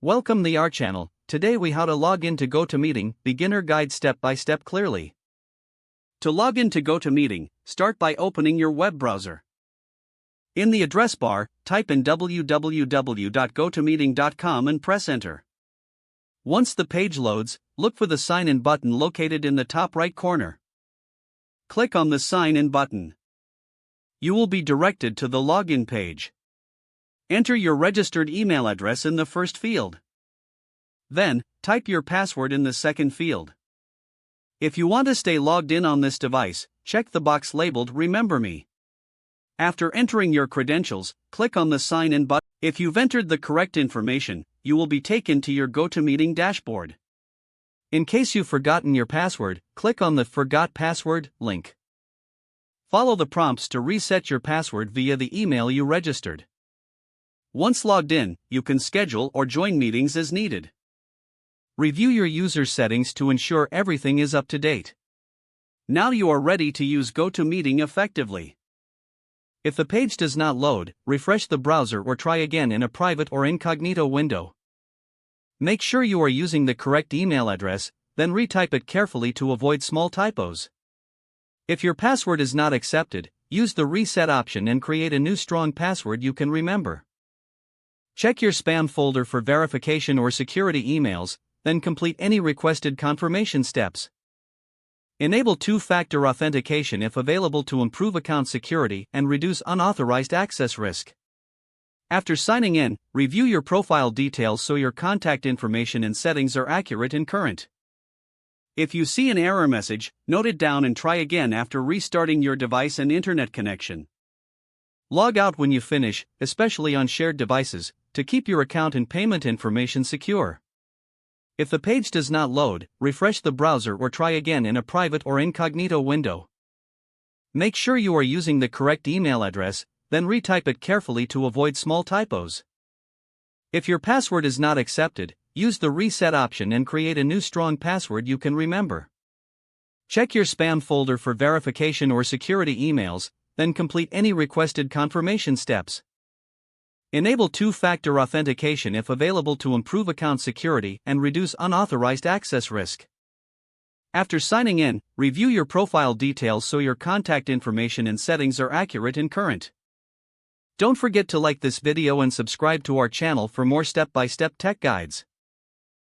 Welcome the our channel. Today we how to log in to GoToMeeting, beginner guide step by step clearly. To log in to GoToMeeting, start by opening your web browser. In the address bar, type in www.gotomeeting.com and press enter. Once the page loads, look for the sign in button located in the top right corner. Click on the sign in button. You will be directed to the login page. Enter your registered email address in the first field. Then, type your password in the second field. If you want to stay logged in on this device, check the box labeled Remember Me. After entering your credentials, click on the Sign In button. If you've entered the correct information, you will be taken to your GoToMeeting dashboard. In case you've forgotten your password, click on the Forgot Password link. Follow the prompts to reset your password via the email you registered. Once logged in, you can schedule or join meetings as needed. Review your user settings to ensure everything is up to date. Now you are ready to use GoToMeeting effectively. If the page does not load, refresh the browser or try again in a private or incognito window. Make sure you are using the correct email address, then retype it carefully to avoid small typos. If your password is not accepted, use the reset option and create a new strong password you can remember. Check your spam folder for verification or security emails, then complete any requested confirmation steps. Enable two-factor authentication if available to improve account security and reduce unauthorized access risk. After signing in, review your profile details so your contact information and settings are accurate and current. If you see an error message, note it down and try again after restarting your device and internet connection. Log out when you finish, especially on shared devices, to keep your account and payment information secure. If the page does not load, refresh the browser or try again in a private or incognito window. Make sure you are using the correct email address, then retype it carefully to avoid small typos. If your password is not accepted, use the reset option and create a new strong password you can remember. Check your spam folder for verification or security emails, then complete any requested confirmation steps. Enable two-factor authentication if available to improve account security and reduce unauthorized access risk. After signing in, review your profile details so your contact information and settings are accurate and current. Don't forget to like this video and subscribe to our channel for more step-by-step tech guides.